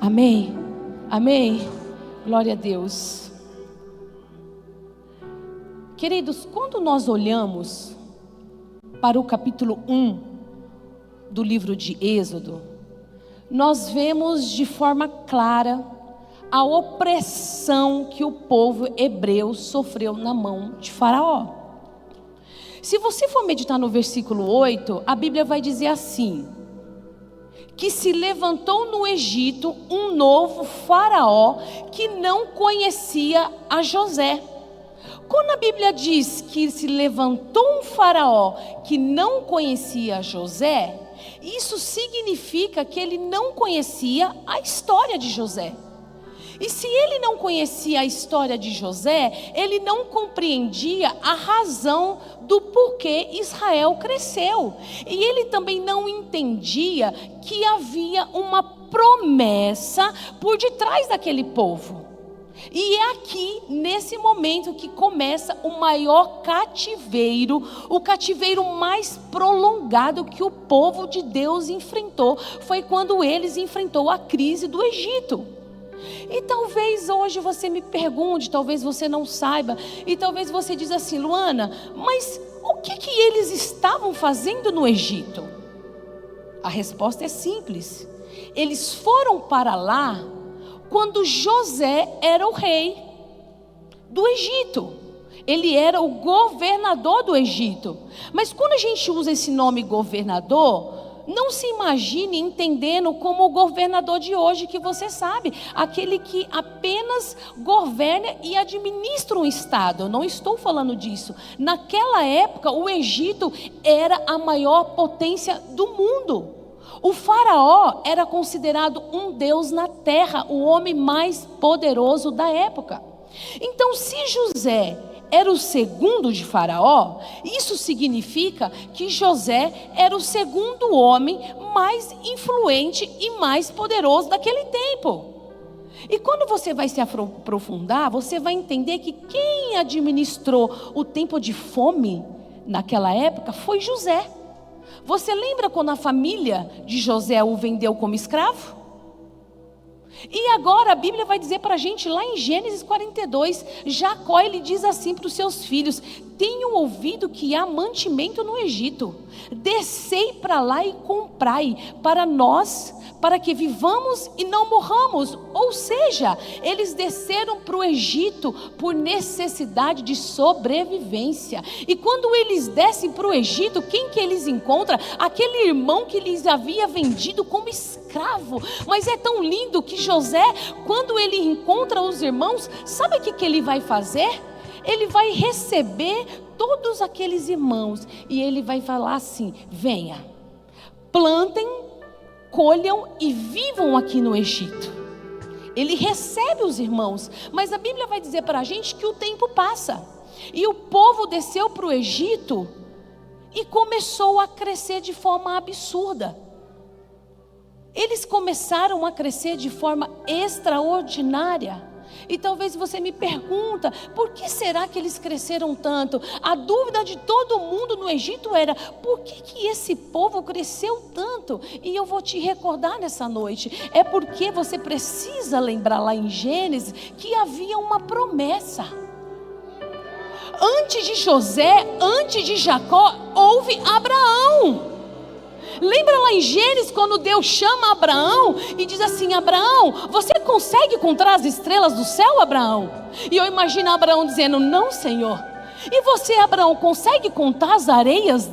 Amém? Amém? Glória a Deus. Queridos, quando nós olhamos para o capítulo 1 do livro de Êxodo, nós vemos de forma clara a opressão que o povo hebreu sofreu na mão de Faraó. Se você for meditar no versículo 8, a Bíblia vai dizer assim: que se levantou no Egito um novo Faraó que não conhecia a José. Quando a Bíblia diz que se levantou um Faraó que não conhecia José, isso significa que ele não conhecia a história de José. E se ele não conhecia a história de José, ele não compreendia a razão do porquê Israel cresceu. E ele também não entendia que havia uma promessa por detrás daquele povo. E é aqui, nesse momento, que começa o maior cativeiro, o cativeiro mais prolongado que o povo de Deus enfrentou, foi quando eles enfrentou a crise do Egito. E talvez hoje você me pergunte, talvez você não saiba, e talvez você diz assim: Luana, mas o que eles estavam fazendo no Egito? A resposta é simples: eles foram para lá quando José era o rei do Egito. Ele era o governador do Egito. Mas quando a gente usa esse nome governador, não se imagine entendendo como o governador de hoje, que você sabe, aquele que apenas governa e administra um estado. Eu não estou falando disso. Naquela época, o Egito era a maior potência do mundo. O faraó era considerado um deus na terra, o homem mais poderoso da época. Então, se José era o segundo de Faraó, isso significa que José era o segundo homem mais influente e mais poderoso daquele tempo. E quando você vai se aprofundar, você vai entender que quem administrou o tempo de fome naquela época foi José. Você lembra quando a família de José o vendeu como escravo? E agora a Bíblia vai dizer para a gente lá em Gênesis 42, Jacó, ele diz assim para os seus filhos: tenho ouvido que há mantimento no Egito, descei para lá e comprai para nós, para que vivamos e não morramos. Ou seja, eles desceram para o Egito por necessidade de sobrevivência. E quando eles descem para o Egito, quem que eles encontram? Aquele irmão que lhes havia vendido como escravo. Mas é tão lindo que José, quando ele encontra os irmãos, sabe o que ele vai fazer? Ele vai receber todos aqueles irmãos e ele vai falar assim: venha, plantem, colham e vivam aqui no Egito. Ele recebe os irmãos, mas a Bíblia vai dizer para a gente que o tempo passa, e o povo desceu para o Egito e começou a crescer de forma absurda. Eles começaram a crescer de forma extraordinária. E talvez você me pergunta: por que será que eles cresceram tanto? A dúvida de todo mundo no Egito era: por que esse povo cresceu tanto? E eu vou te recordar nessa noite, é porque você precisa lembrar lá em Gênesis que havia uma promessa. Antes de José, antes de Jacó, houve Abraão. Lembra lá em Gênesis quando Deus chama Abraão e diz assim: Abraão, você consegue contar as estrelas do céu, Abraão? E eu imagino Abraão dizendo: não, Senhor. E você, Abraão, consegue contar as areias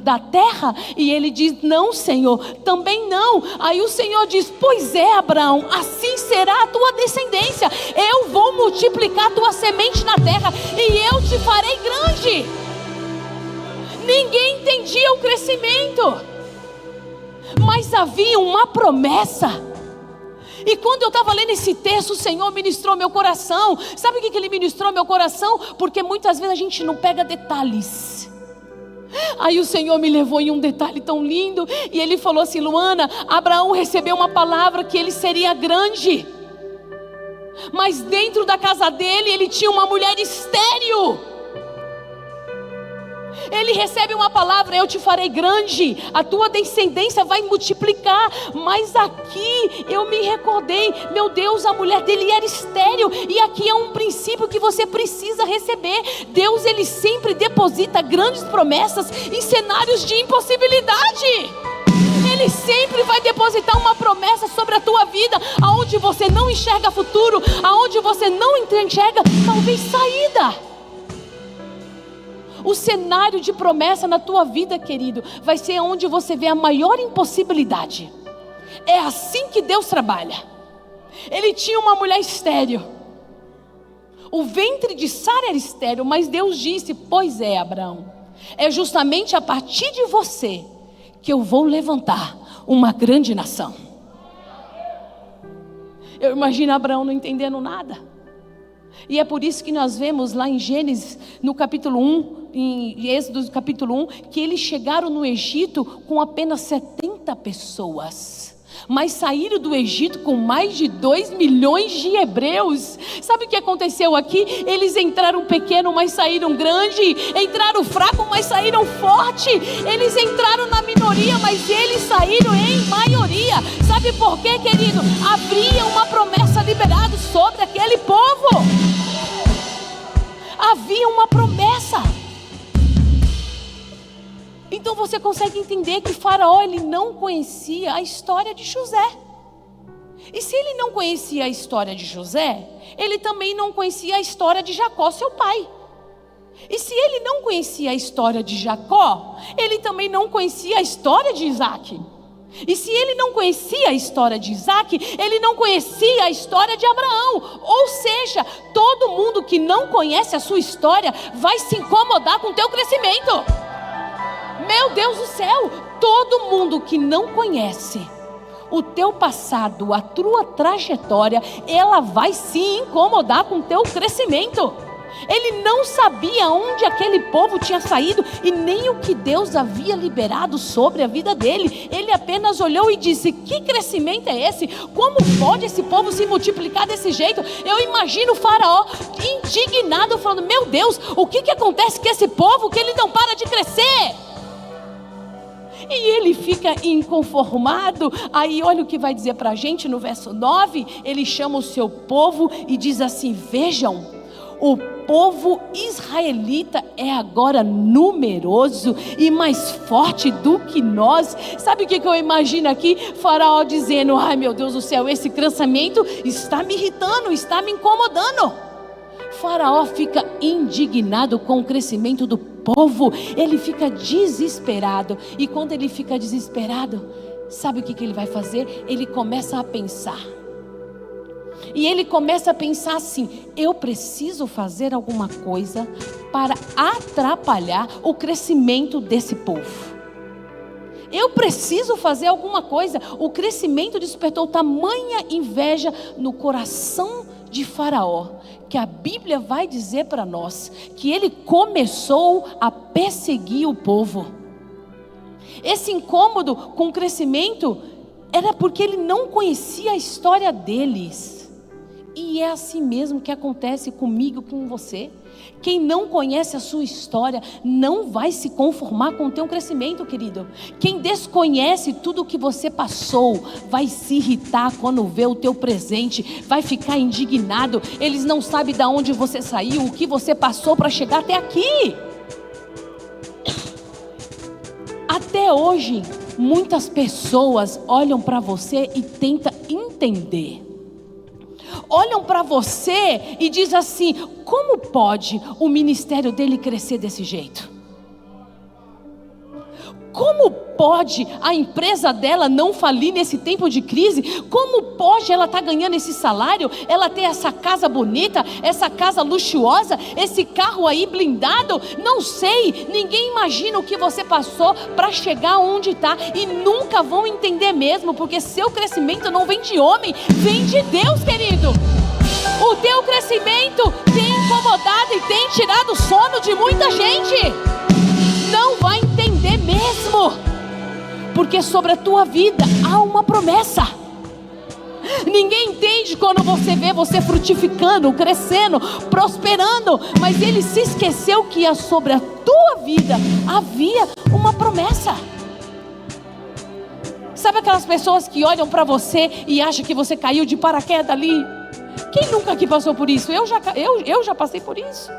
da terra? E ele diz: não, Senhor, também não. Aí o Senhor diz: pois é, Abraão, assim será a tua descendência. Eu vou multiplicar a tua semente na terra e eu te farei grande. Ninguém entendia o crescimento, mas havia uma promessa. E quando eu estava lendo esse texto, o Senhor ministrou meu coração. Sabe o que Ele ministrou meu coração? Porque muitas vezes a gente não pega detalhes. Aí o Senhor me levou em um detalhe tão lindo, e Ele falou assim: Luana, Abraão recebeu uma palavra que ele seria grande, mas dentro da casa dele, ele tinha uma mulher estéril. Ele recebe uma palavra: eu te farei grande, a tua descendência vai multiplicar. Mas aqui eu me recordei, meu Deus, a mulher dele era estéril. E aqui é um princípio que você precisa receber. Deus, ele sempre deposita grandes promessas em cenários de impossibilidade. Ele sempre vai depositar uma promessa sobre a tua vida, aonde você não enxerga futuro, aonde você não enxerga talvez saída. O cenário de promessa na tua vida, querido, vai ser onde você vê a maior impossibilidade. É assim que Deus trabalha. Ele tinha uma mulher estéril, o ventre de Sara era estéril, mas Deus disse: pois é, Abraão, é justamente a partir de você que eu vou levantar uma grande nação. Eu imagino Abraão não entendendo nada. E é por isso que nós vemos lá em Gênesis, no capítulo 1, em Êxodo capítulo 1, que eles chegaram no Egito com apenas 70 pessoas. Mas saíram do Egito com mais de 2 milhões de hebreus. Sabe o que aconteceu aqui? Eles entraram pequeno, mas saíram grande. Entraram fraco, mas saíram forte. Eles entraram na minoria, mas eles saíram em maioria. Sabe por quê, querido? Havia uma promessa liberada sobre aquele povo. Havia uma promessa. Então você consegue entender que Faraó, ele não conhecia a história de José. E se ele não conhecia a história de José, ele também não conhecia a história de Jacó, seu pai. E se ele não conhecia a história de Jacó, ele também não conhecia a história de Isaac. E se ele não conhecia a história de Isaac, ele não conhecia a história de Abraão. Ou seja, todo mundo que não conhece a sua história vai se incomodar com o teu crescimento. Meu Deus do céu, todo mundo que não conhece o teu passado, a tua trajetória, ela vai se incomodar com o teu crescimento. Ele não sabia onde aquele povo tinha saído e nem o que Deus havia liberado sobre a vida dele. Ele apenas olhou e disse: que crescimento é esse? Como pode esse povo se multiplicar desse jeito? Eu imagino o Faraó indignado, falando: meu Deus, o que acontece com esse povo que ele não para de crescer? E ele fica inconformado. Aí olha o que vai dizer para a gente no verso 9. Ele chama o seu povo e diz assim: vejam, o povo israelita é agora numeroso e mais forte do que nós. Sabe o que eu imagino aqui? Faraó dizendo: ai meu Deus do céu, esse crescimento está me irritando, está me incomodando. Faraó fica indignado com o crescimento do povo. Ele fica desesperado. E quando ele fica desesperado, sabe o que ele vai fazer? Ele começa a pensar. E ele começa a pensar assim: eu preciso fazer alguma coisa para atrapalhar o crescimento desse povo. Eu preciso fazer alguma coisa. O crescimento despertou tamanha inveja no coração de Faraó, que a Bíblia vai dizer para nós que ele começou a perseguir o povo. Esse incômodo com o crescimento era porque ele não conhecia a história deles. E é assim mesmo que acontece comigo, com você. Quem não conhece a sua história não vai se conformar com o teu crescimento, querido. Quem desconhece tudo o que você passou vai se irritar quando vê o teu presente, vai ficar indignado. Eles não sabem de onde você saiu, o que você passou para chegar até aqui. Até hoje, muitas pessoas olham para você e tentam entender. Olham para você e diz assim: como pode o ministério dele crescer desse jeito? Como pode a empresa dela não falir nesse tempo de crise? Como pode ela estar ganhando esse salário? Ela ter essa casa bonita, essa casa luxuosa, esse carro aí blindado? Não sei, ninguém imagina o que você passou para chegar onde está. E nunca vão entender mesmo, porque seu crescimento não vem de homem, vem de Deus, querido. O teu crescimento tem incomodado e tem tirado o sono de muita gente. Não vai entender mesmo, porque sobre a tua vida há uma promessa. Ninguém entende quando você vê você frutificando, crescendo, prosperando. Mas ele se esqueceu que sobre a tua vida havia uma promessa. Sabe aquelas pessoas que olham para você e acham que você caiu de paraquedas ali? Quem nunca aqui passou por isso? Eu já passei por isso.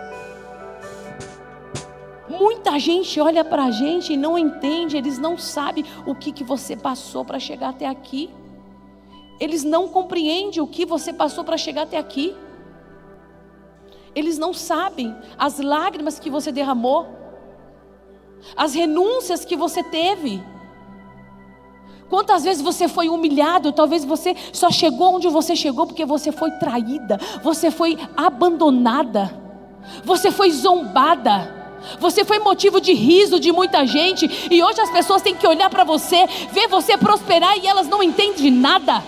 Muita gente olha para a gente e não entende. Eles não sabem o que você passou para chegar até aqui. Eles não compreendem o que você passou para chegar até aqui. Eles não sabem as lágrimas que você derramou, as renúncias que você teve. Quantas vezes você foi humilhado? Talvez você só chegou onde você chegou porque você foi traída, você foi abandonada, você foi zombada, você foi motivo de riso de muita gente. E hoje as pessoas têm que olhar para você, ver você prosperar, e elas não entendem nada.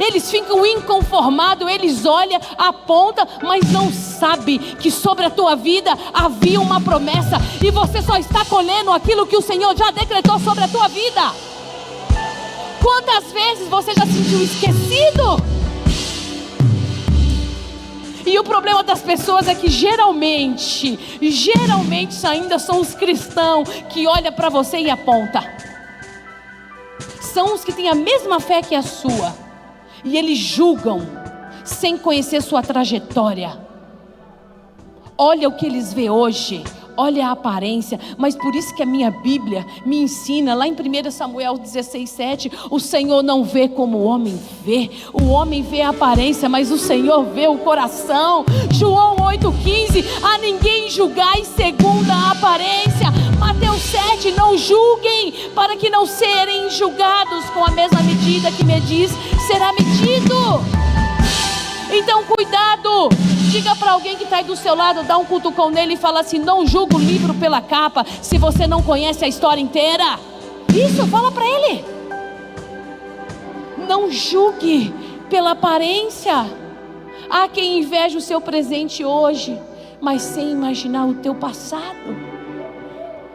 Eles ficam inconformados, eles olham, apontam, mas não sabem que sobre a tua vida havia uma promessa, e você só está colhendo aquilo que o Senhor já decretou sobre a tua vida. Quantas vezes você já se sentiu esquecido? E o problema das pessoas é que geralmente ainda são os cristãos que olham para você e apontam. São os que têm a mesma fé que a sua, e eles julgam sem conhecer sua trajetória. Olha o que eles veem hoje, olha a aparência. Mas por isso que a minha Bíblia me ensina, lá em 1 Samuel 16:7, o Senhor não vê como o homem vê. O homem vê a aparência, mas o Senhor vê o coração. João 8:15, a ninguém julgai segundo a aparência. Mateus 7, não julguem, para que não serem julgados. Com a mesma medida que medis, será medido. Então cuidado. Diga para alguém que está aí do seu lado, dá um cutucão nele e fala assim: não julga o livro pela capa, se você não conhece a história inteira. Isso, fala para ele. Não julgue pela aparência. Há quem inveja o seu presente hoje, mas sem imaginar o teu passado.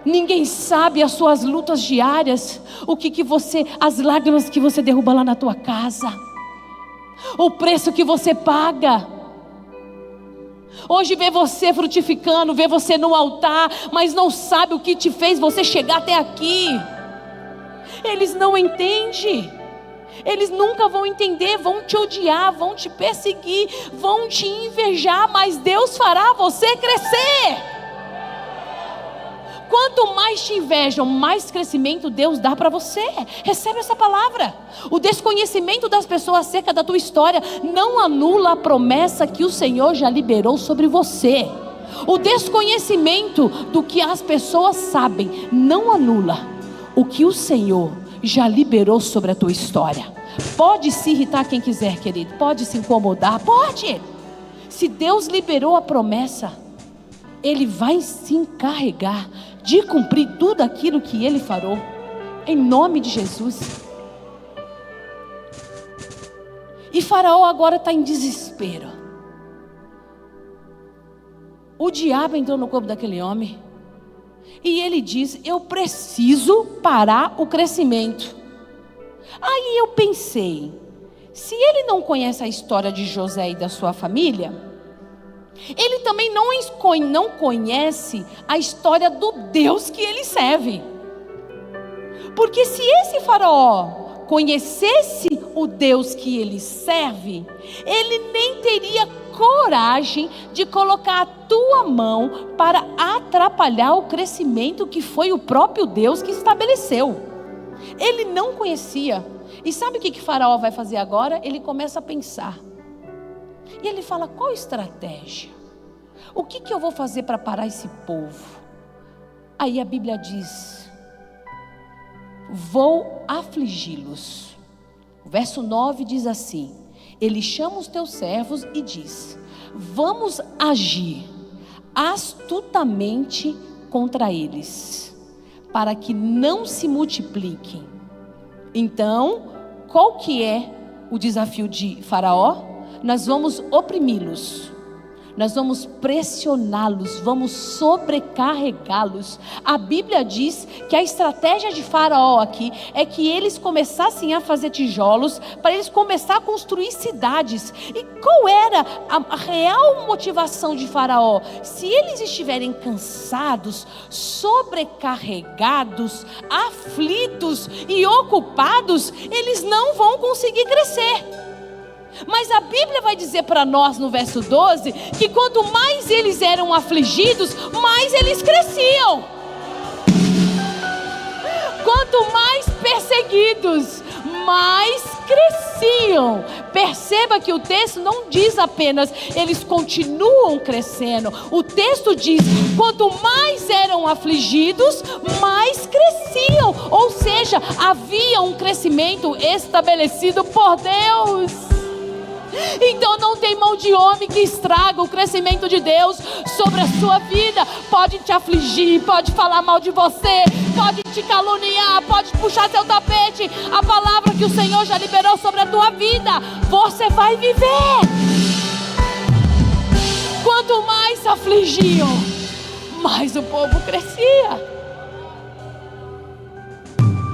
Ninguém sabe as suas lutas diárias, as lágrimas que você derruba lá na tua casa, o preço que você paga. Hoje vê você frutificando, vê você no altar, mas não sabe o que te fez você chegar até aqui. Eles não entendem. Eles nunca vão entender, vão te odiar, vão te perseguir, vão te invejar, mas Deus fará você crescer. Quanto mais te invejam, mais crescimento Deus dá para você. Recebe essa palavra. O desconhecimento das pessoas acerca da tua história não anula a promessa que o Senhor já liberou sobre você. O desconhecimento do que as pessoas sabem não anula o que o Senhor já liberou sobre a tua história. Pode se irritar quem quiser, querido, pode se incomodar, pode. Se Deus liberou a promessa, Ele vai se encarregar de cumprir tudo aquilo que Ele farou, em nome de Jesus. E Faraó agora está em desespero. O diabo entrou no corpo daquele homem, e ele diz: eu preciso parar o crescimento. Aí eu pensei, se ele não conhece a história de José e da sua família, ele também não conhece a história do Deus que ele serve. Porque se esse faraó conhecesse o Deus que ele serve, ele nem teria coragem de colocar a tua mão para atrapalhar o crescimento que foi o próprio Deus que estabeleceu. Ele não conhecia. E sabe o que Faraó vai fazer agora? Ele começa a pensar. E ele fala: qual estratégia? O que eu vou fazer para parar esse povo? Aí a Bíblia diz: vou afligi-los. O verso 9 diz assim: ele chama os teus servos e diz: vamos agir astutamente contra eles, para que não se multipliquem. Então, qual que é o desafio de Faraó? Nós vamos oprimi-los, nós vamos pressioná-los, vamos sobrecarregá-los. A Bíblia diz que a estratégia de Faraó aqui é que eles começassem a fazer tijolos, para eles começar a construir cidades. E qual era a real motivação de Faraó? Se eles estiverem cansados, sobrecarregados, aflitos e ocupados, eles não vão conseguir crescer. Mas a Bíblia vai dizer para nós no verso 12 que quanto mais eles eram afligidos, mais eles cresciam. Quanto mais perseguidos, mais cresciam. Perceba que o texto não diz apenas eles continuam crescendo. O texto diz: quanto mais eram afligidos, mais cresciam. Ou seja, havia um crescimento estabelecido por Deus. Então não tem mão de homem que estraga o crescimento de Deus sobre a sua vida. Pode te afligir, pode falar mal de você, pode te caluniar, pode puxar seu tapete. A palavra que o Senhor já liberou sobre a tua vida, você vai viver. Quanto mais se afligiam, mais o povo crescia.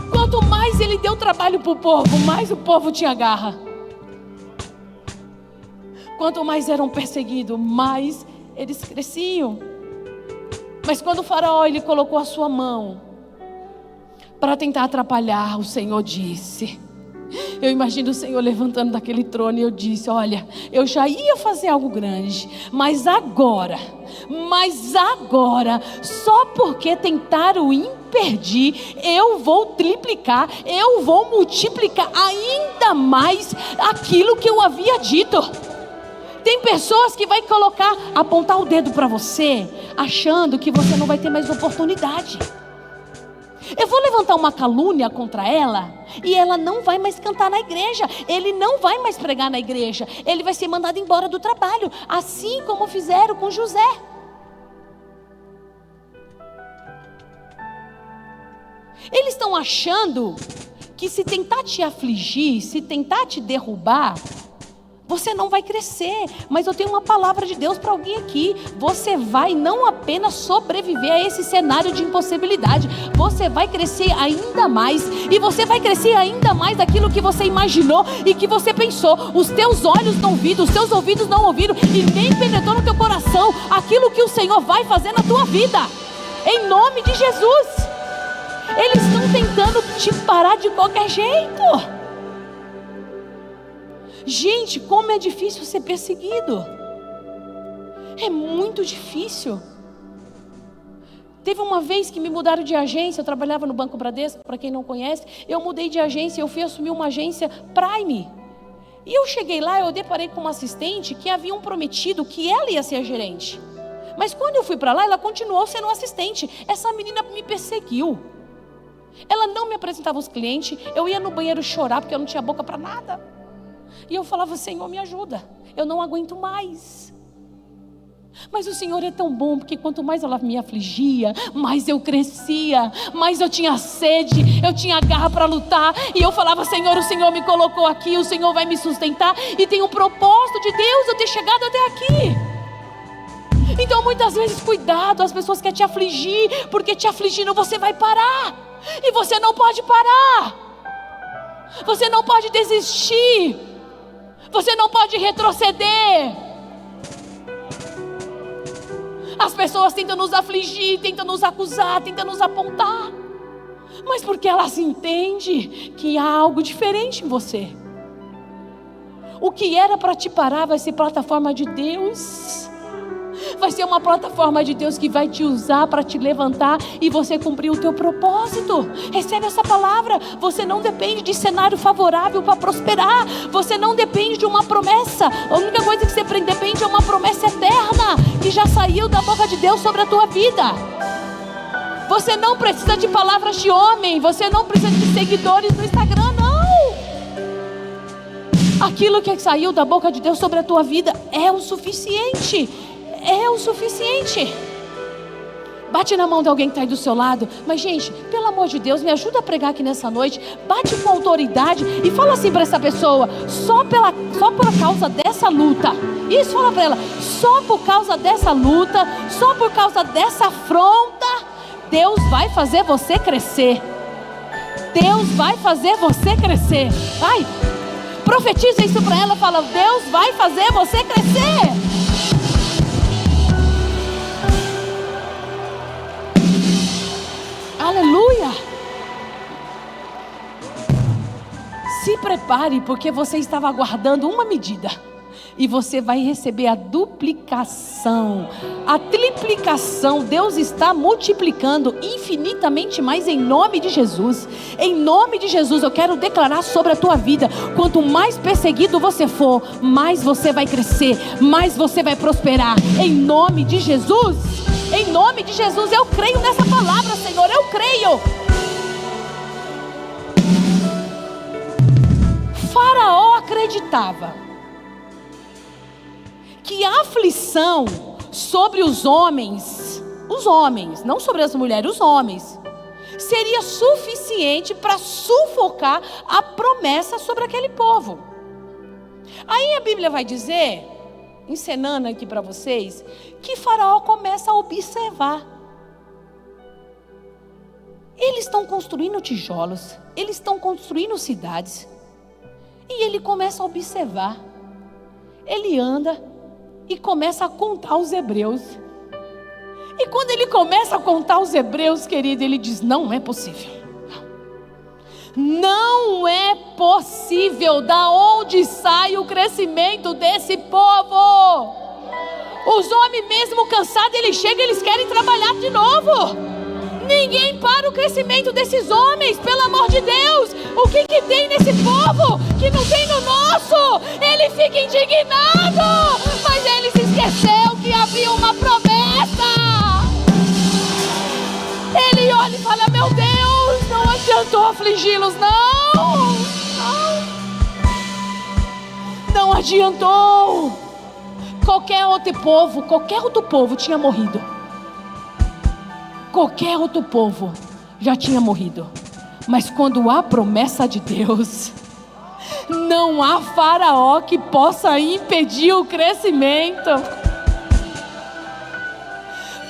Quanto mais ele deu trabalho para o povo, mais o povo tinha garra. Quanto mais eram perseguidos, mais eles cresciam. Mas quando o Faraó ele colocou a sua mão para tentar atrapalhar, o Senhor disse: eu imagino o Senhor levantando daquele trono e eu disse: olha, eu já ia fazer algo grande, mas agora, só porque tentaram impedir, eu vou triplicar, eu vou multiplicar ainda mais aquilo que eu havia dito. Tem pessoas que vai apontar o dedo para você, achando que você não vai ter mais oportunidade. Eu vou levantar uma calúnia contra ela, e ela não vai mais cantar na igreja, ele não vai mais pregar na igreja, ele vai ser mandado embora do trabalho, assim como fizeram com José. Eles estão achando que se tentar te afligir, se tentar te derrubar, você não vai crescer. Mas eu tenho uma palavra de Deus para alguém aqui: você vai não apenas sobreviver a esse cenário de impossibilidade, você vai crescer ainda mais. E você vai crescer ainda mais daquilo que você imaginou e que você pensou. Os teus olhos não viram, os teus ouvidos não ouviram, e nem penetrou no teu coração aquilo que o Senhor vai fazer na tua vida, em nome de Jesus. Eles estão tentando te parar de qualquer jeito. Gente, como é difícil ser perseguido. É muito difícil. Teve uma vez que me mudaram de agência. Eu trabalhava no Banco Bradesco, para quem não conhece. Eu mudei de agência, eu fui assumir uma agência Prime. E eu cheguei lá, eu deparei com uma assistente que haviam prometido que ela ia ser a gerente. Mas quando eu fui para lá, ela continuou sendo assistente. Essa menina me perseguiu. Ela não me apresentava os clientes. Eu ia no banheiro chorar porque eu não tinha boca para nada. E eu falava: Senhor, me ajuda, eu não aguento mais. Mas o Senhor é tão bom, porque quanto mais ela me afligia, mais eu crescia, mais eu tinha sede, eu tinha garra para lutar. E eu falava: Senhor, o Senhor me colocou aqui, o Senhor vai me sustentar, e tem um propósito de Deus eu ter chegado até aqui. Então muitas vezes, cuidado, as pessoas querem te afligir, porque te afligindo você vai parar. E você não pode parar. Você não pode desistir. Você não pode retroceder. As pessoas tentam nos afligir, tentam nos acusar, tentam nos apontar, mas porque elas entendem que há algo diferente em você. O que era para te parar vai ser plataforma de Deus. Vai ser uma plataforma de Deus que vai te usar para te levantar e você cumprir o teu propósito. Recebe essa palavra. Você não depende de cenário favorável para prosperar. Você não depende de uma promessa. A única coisa que você depende é uma promessa eterna que já saiu da boca de Deus sobre a tua vida. Você não precisa de palavras de homem. Você não precisa de seguidores no Instagram, não. Aquilo que saiu da boca de Deus sobre a tua vida é o suficiente. É o suficiente. Bate na mão de alguém que está aí do seu lado. Mas gente, pelo pelo amor de Deus, me ajuda a pregar aqui nessa noite. Bate com autoridade e fala assim para essa pessoa: só por causa dessa luta. Isso, fala para ela: só por causa dessa luta, só por causa dessa afronta, Deus vai fazer você crescer. Deus vai fazer você crescer. Vai, profetiza isso para ela. Fala: Deus vai fazer você crescer. Aleluia. Se prepare, porque você estava aguardando uma medida e você vai receber a duplicação, a triplicação. Deus está multiplicando infinitamente mais em nome de Jesus. Em nome de Jesus, eu quero declarar sobre a tua vida: quanto mais perseguido você for, mais você vai crescer, mais você vai prosperar. Em nome de Jesus, em nome de Jesus, eu creio nessa palavra, Senhor, eu creio. Faraó acreditava que a aflição sobre os homens, não sobre as mulheres, os homens, seria suficiente para sufocar a promessa sobre aquele povo. Aí a Bíblia vai dizer, encenando aqui para vocês, que Faraó começa a observar. Eles estão construindo tijolos, eles estão construindo cidades, e ele começa a observar. Ele anda e começa a contar os hebreus. E quando ele começa a contar os hebreus, querido, ele diz: não é possível. Não é possível. Da onde sai o crescimento desse povo? Os homens mesmo cansados, eles chegam, eles querem trabalhar de novo. Ninguém para o crescimento desses homens, pelo amor de Deus. O que tem nesse povo que não tem no nosso? Ele fica indignado, mas ele se esqueceu que havia uma promessa. Ele olha e fala: meu Deus, não adiantou afligi-los, não adiantou. Qualquer outro povo tinha morrido. Qualquer outro povo já tinha morrido. Mas quando há promessa de Deus, não há Faraó que possa impedir o crescimento.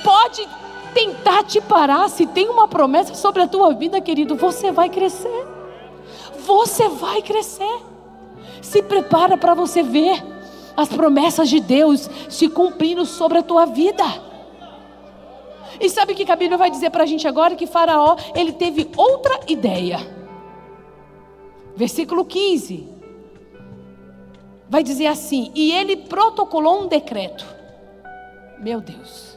Pode tentar te parar. Se tem uma promessa sobre a tua vida, querido, você vai crescer. Você vai crescer. Se prepara para você ver as promessas de Deus se cumprindo sobre a tua vida. E sabe o que a Bíblia vai dizer para a gente agora? Que Faraó, ele teve outra ideia. Versículo 15. Vai dizer assim: e ele protocolou um decreto. Meu Deus.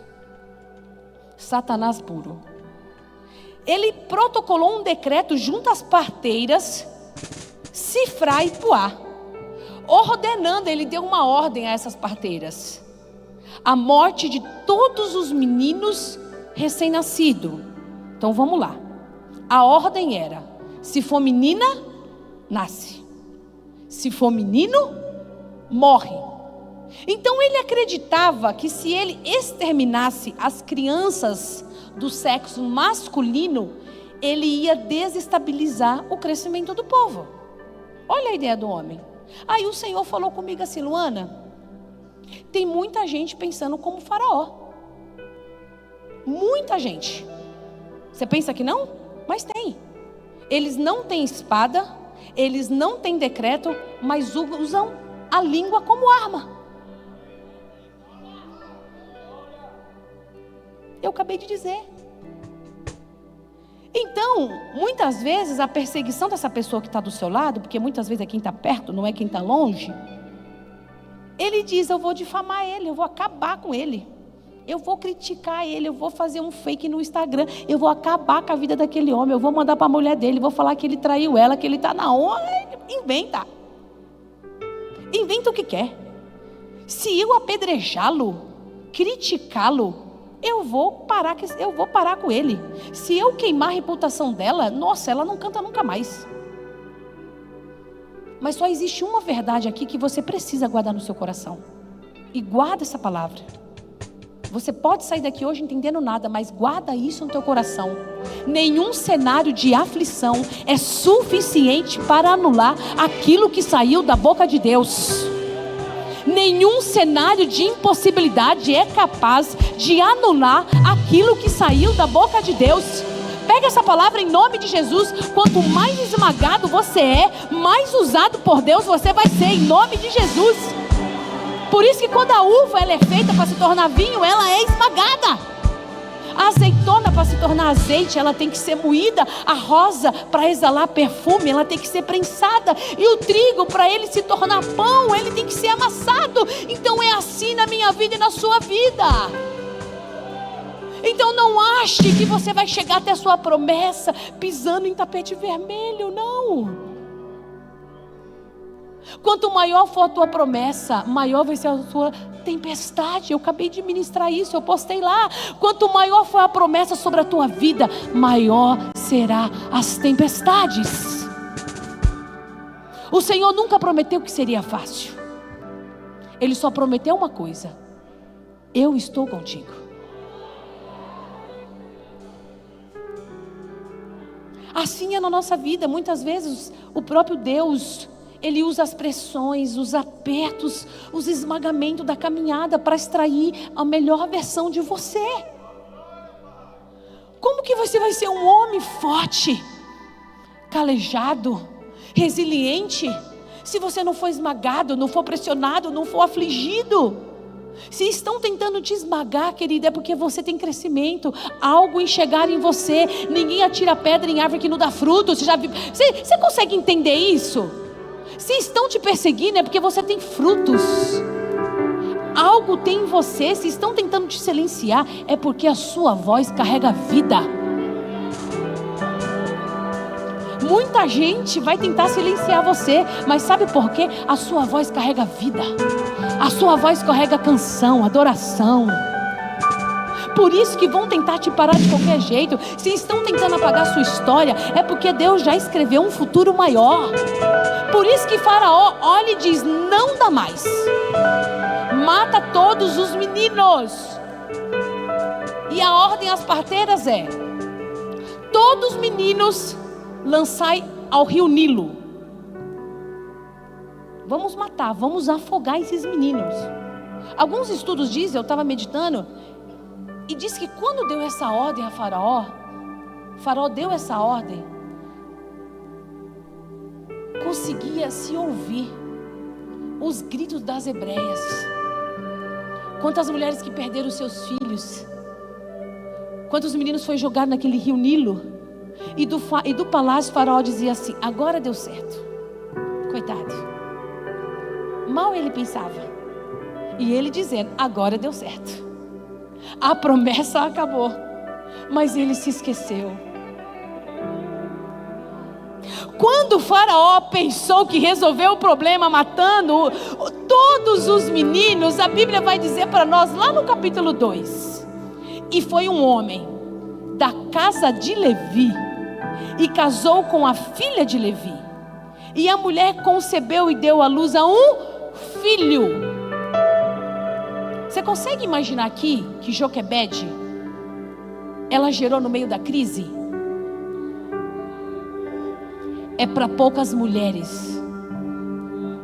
Satanás puro. Ele protocolou um decreto junto às parteiras Sifrá e Puá, ordenando, ele deu uma ordem a essas parteiras: a morte de todos os meninos recém-nascidos. Então vamos lá. A ordem era: se for menina, nasce. Se for menino, morre. Então ele acreditava que se ele exterminasse as crianças do sexo masculino, ele ia desestabilizar o crescimento do povo. Olha a ideia do homem. Aí o Senhor falou comigo assim: Luana, tem muita gente pensando como Faraó. Muita gente. Você pensa que não? Mas tem. Eles não têm espada, eles não têm decreto, mas usam a língua como arma. Eu acabei de dizer. Então, muitas vezes a perseguição dessa pessoa que está do seu lado, porque muitas vezes é quem está perto, não é quem está longe. Ele diz: eu vou difamar ele, eu vou acabar com ele, eu vou criticar ele, eu vou fazer um fake no Instagram, eu vou acabar com a vida daquele homem, eu vou mandar para a mulher dele, vou falar que ele traiu ela, que ele está na honra. Inventa o que quer. Se eu apedrejá-lo, criticá-lo, eu vou parar com ele. Se eu queimar a reputação dela, nossa, ela não canta nunca mais. Mas só existe uma verdade aqui que você precisa guardar no seu coração. E guarda essa palavra. Você pode sair daqui hoje entendendo nada, mas guarda isso no teu coração. Nenhum cenário de aflição é suficiente para anular aquilo que saiu da boca de Deus. Nenhum cenário de impossibilidade é capaz de anular aquilo que saiu da boca de Deus. Pega essa palavra em nome de Jesus. Quanto mais esmagado você é, mais usado por Deus você vai ser, em nome de Jesus. Por isso que quando a uva ela é feita para se tornar vinho, ela é esmagada. A azeitona, para se tornar azeite, ela tem que ser moída. A rosa, para exalar perfume, ela tem que ser prensada. E o trigo, para ele se tornar pão, ele tem que ser amassado. Então é assim na minha vida e na sua vida. Então não ache que você vai chegar até a sua promessa pisando em tapete vermelho, não. Quanto maior for a tua promessa, maior vai ser a sua tempestade. Eu acabei de ministrar isso, eu postei lá. Quanto maior for a promessa sobre a tua vida, maior será as tempestades. O Senhor nunca prometeu que seria fácil. Ele só prometeu uma coisa: eu estou contigo. Assim é na nossa vida. Muitas vezes o próprio Deus, Ele usa as pressões, os apertos, os esmagamentos da caminhada para extrair a melhor versão de você. Como que você vai ser um homem forte, calejado, resiliente, se você não for esmagado, não for pressionado, não for afligido? Se estão tentando te esmagar, querida, é porque você tem crescimento, algo enxergar em você. Ninguém atira pedra em árvore que não dá fruto. Você consegue entender isso? Se estão te perseguindo, é porque você tem frutos. Algo tem em você. Se estão tentando te silenciar, é porque a sua voz carrega vida. Muita gente vai tentar silenciar você, mas sabe por quê? A sua voz carrega vida. A sua voz carrega canção, adoração. Por isso que vão tentar te parar de qualquer jeito. Se estão tentando apagar a sua história, é porque Deus já escreveu um futuro maior. Por isso que Faraó olha e diz: não dá mais. Mata todos os meninos. E a ordem às parteiras é: todos os meninos lançai ao rio Nilo. Vamos matar, vamos afogar esses meninos. Alguns estudos dizem, eu estava meditando, e diz que quando deu essa ordem a Faraó deu essa ordem, conseguia se ouvir os gritos das hebreias. Quantas mulheres que perderam seus filhos, quantos meninos foi jogado naquele rio Nilo, e do palácio Faraó dizia assim: agora deu certo. Coitado. Mal ele pensava. E ele dizendo: agora deu certo. A promessa acabou. Mas ele se esqueceu. Quando o Faraó pensou que resolveu o problema matando todos os meninos, a Bíblia vai dizer para nós lá no capítulo 2: e foi um homem da casa de Levi e casou com a filha de Levi, e a mulher concebeu e deu à luz a um filho. Você consegue imaginar aqui que Joquebede, ela gerou no meio da crise? É para poucas mulheres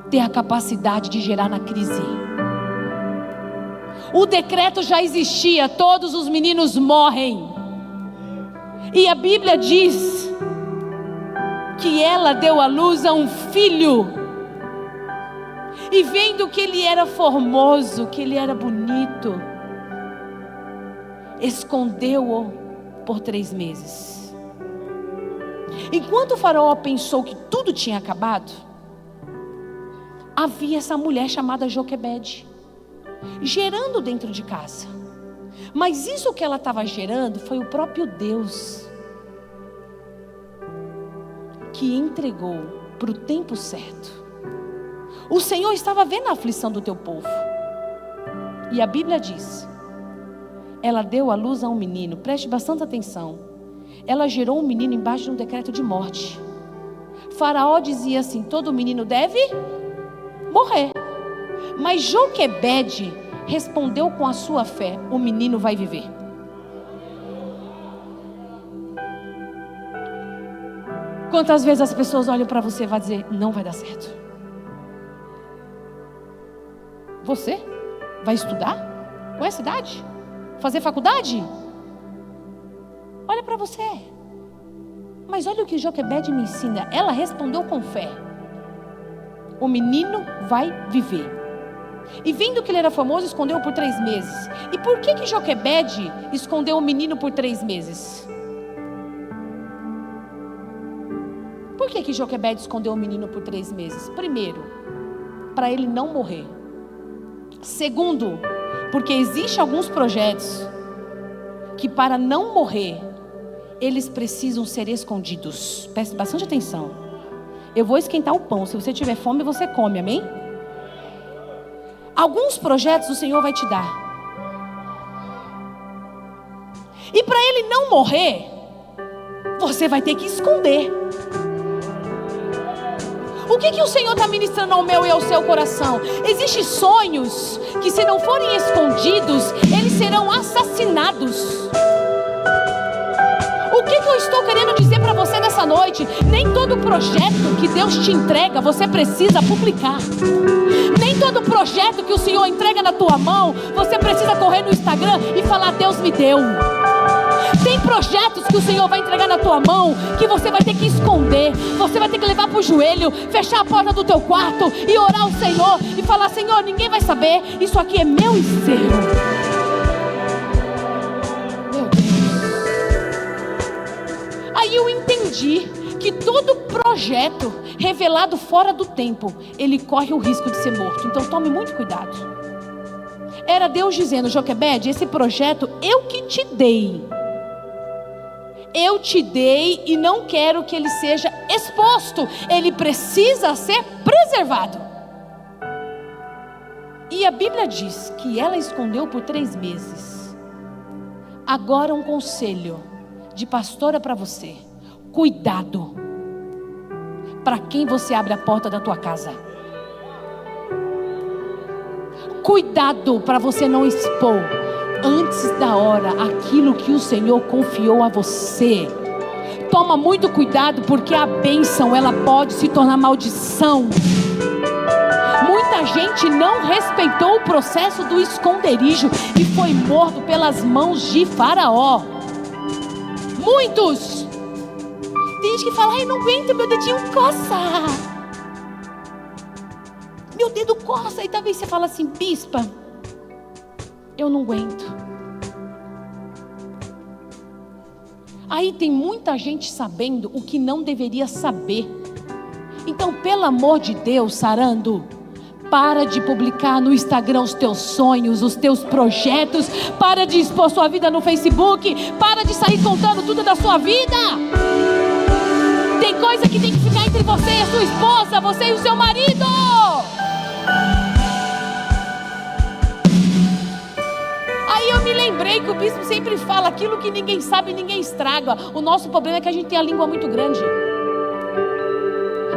ter a capacidade de gerar na crise. O decreto já existia: todos os meninos morrem. E a Bíblia diz que ela deu à luz a um filho. E vendo que ele era formoso, que ele era bonito, escondeu-o por 3 meses. Enquanto o Faraó pensou que tudo tinha acabado, havia essa mulher chamada Joquebede gerando dentro de casa. Mas isso que ela estava gerando foi o próprio Deus que entregou para o tempo certo. O Senhor estava vendo a aflição do teu povo. E a Bíblia diz: ela deu à luz a um menino. Preste bastante atenção. Ela gerou um menino embaixo de um decreto de morte. Faraó dizia assim: todo menino deve morrer. Mas Joquebede respondeu com a sua fé, o menino vai viver. Quantas vezes as pessoas olham para você e vão dizer, não vai dar certo? Você vai estudar? Com essa idade? Fazer faculdade? Olha para você. Mas olha o que Joquebede me ensina. Ela respondeu com fé. O menino vai viver. E vendo que ele era famoso, escondeu por 3 meses. E por que Joquebede escondeu o menino por 3 meses? Por que Joquebede escondeu o menino por 3 meses? Primeiro, para ele não morrer. Segundo, porque existem alguns projetos que para não morrer, eles precisam ser escondidos. Preste bastante atenção. Eu vou esquentar o pão. Se você tiver fome, você come, amém? Alguns projetos o Senhor vai te dar. E para ele não morrer, você vai ter que esconder. O que o Senhor está ministrando ao meu e ao seu coração? Existem sonhos que, se não forem escondidos, eles serão assassinados. O que eu estou querendo dizer para você nessa noite? Nem todo projeto que Deus te entrega, você precisa publicar. Nem todo projeto que o Senhor entrega na tua mão, você precisa correr no Instagram e falar, Deus me deu. Tem projetos que o Senhor vai entregar na tua mão, que você vai ter que esconder. Você vai ter que levar para o joelho, fechar a porta do teu quarto e orar ao Senhor e falar, Senhor, ninguém vai saber, isso aqui é meu e seu. Meu Deus. Aí eu entendi que todo projeto revelado fora do tempo, ele corre o risco de ser morto. Então tome muito cuidado. Era Deus dizendo, Joquebede, esse projeto eu que te dei. Eu te dei e não quero que ele seja exposto. Ele precisa ser preservado. E a Bíblia diz que ela escondeu por 3 meses. Agora um conselho de pastora para você. Cuidado para quem você abre a porta da tua casa. Cuidado para você não expor antes da hora aquilo que o Senhor confiou a você. Toma muito cuidado, porque a bênção, ela pode se tornar maldição. Muita gente não respeitou o processo do esconderijo e foi morto pelas mãos de Faraó. Muitos. Tem gente que fala, ai, não aguento, meu dedinho coça. Meu dedo coça. E talvez você fala assim, bispa, eu não aguento. Aí tem muita gente sabendo o que não deveria saber. Então, pelo amor de Deus, sarando, para de publicar no Instagram os teus sonhos, os teus projetos. Para de expor sua vida no Facebook. Para de sair contando tudo da sua vida. Tem coisa que tem que ficar entre você e a sua esposa, você e o seu marido. Aí eu me lembrei que o bispo sempre fala, aquilo que ninguém sabe, ninguém estraga. O nosso problema é que a gente tem a língua muito grande.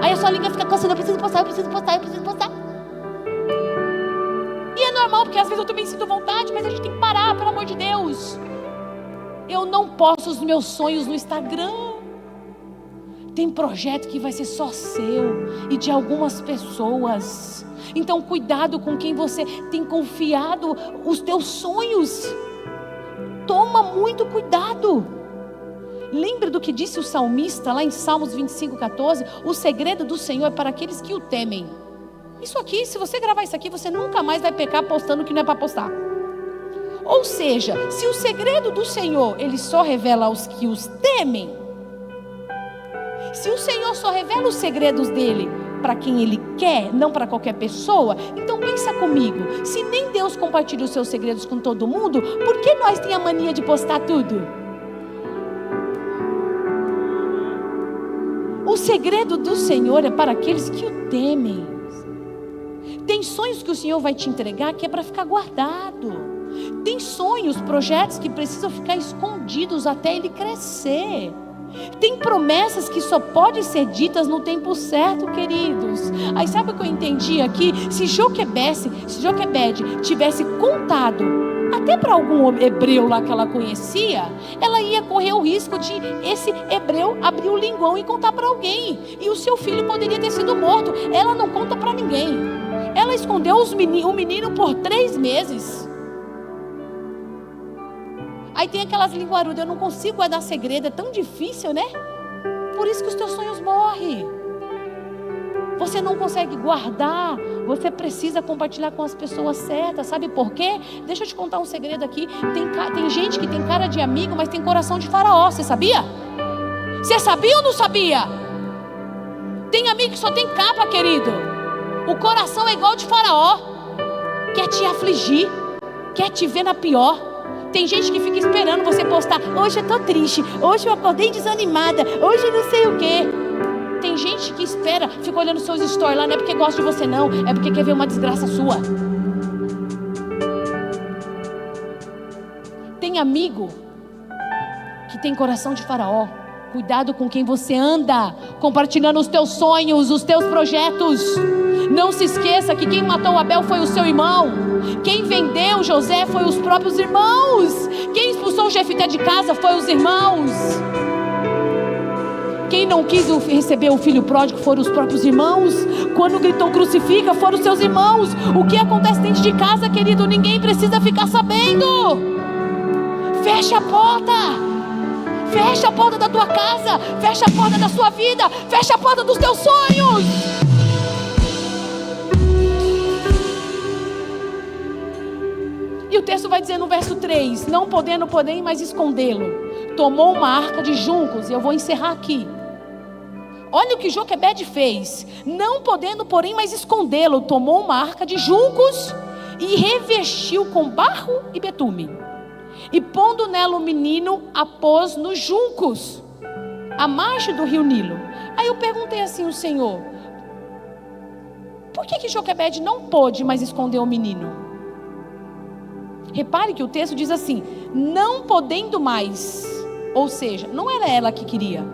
Aí a sua língua fica coçando, eu preciso postar, eu preciso postar, eu preciso postar. E é normal, porque às vezes eu também sinto vontade, mas a gente tem que parar, pelo amor de Deus. Eu não posto os meus sonhos no Instagram. Tem projeto que vai ser só seu e de algumas pessoas. Então cuidado com quem você tem confiado os teus sonhos. Toma muito cuidado. Lembre do que disse o salmista lá em Salmos 25:14. O segredo do Senhor é para aqueles que o temem. Isso aqui, se você gravar isso aqui, você nunca mais vai pecar postando o que não é para postar. Ou seja, se o segredo do Senhor ele só revela aos que os temem, se o Senhor só revela os segredos dele para quem ele quer, não para qualquer pessoa, então pensa comigo, se nem Deus compartilha os seus segredos com todo mundo, por que nós temos a mania de postar tudo? O segredo do Senhor é para aqueles que o temem. Tem sonhos que o Senhor vai te entregar que é para ficar guardado. Tem sonhos, projetos que precisam ficar escondidos até ele crescer. Tem promessas que só podem ser ditas no tempo certo, queridos. Aí sabe o que eu entendi aqui? Se Joquebede tivesse contado até para algum hebreu lá que ela conhecia, ela ia correr o risco de esse hebreu abrir o linguão e contar para alguém, e o seu filho poderia ter sido morto. Ela não conta para ninguém. Ela escondeu o menino por 3 meses. Aí tem aquelas linguarudas: eu não consigo guardar segredo, é tão difícil, né? Por isso que os teus sonhos morrem. Você não consegue guardar, você precisa compartilhar com as pessoas certas. Sabe por quê? Deixa eu te contar um segredo aqui. Tem gente que tem cara de amigo, mas tem coração de faraó. Você sabia? Você sabia ou não sabia? Tem amigo que só tem capa, querido. O coração é igual de faraó. Quer te afligir, quer te ver na pior. Tem gente que fica esperando você postar: hoje eu tô triste, hoje eu acordei desanimada, hoje eu não sei o quê. Tem gente que espera, fica olhando seus stories lá, não é porque gosta de você não, é porque quer ver uma desgraça sua. Tem amigo que tem coração de faraó. Cuidado com quem você anda, compartilhando os teus sonhos, os teus projetos. Não se esqueça que quem matou Abel foi o seu irmão. Quem vendeu José foi os próprios irmãos. Quem expulsou Jefité de casa foi os irmãos. Quem não quis receber o filho pródigo foram os próprios irmãos. Quando gritou crucifica, foram os seus irmãos. O que acontece dentro de casa, querido, ninguém precisa ficar sabendo. Fecha a porta. Fecha a porta da tua casa. Fecha a porta da sua vida. Fecha a porta dos teus sonhos. E o texto vai dizer no verso 3: não podendo, porém, mais escondê-lo, tomou uma arca de juncos. E eu vou encerrar aqui. Olha o que Joquebede fez. Não podendo, porém, mais escondê-lo, tomou uma arca de juncos e revestiu com barro e betume. E pondo nela o menino, a pôs nos juncos, à margem do rio Nilo. Aí eu perguntei assim ao Senhor: por que Joquebede não pôde mais esconder o menino? Repare que o texto diz assim: não podendo mais. Ou seja, não era ela que queria.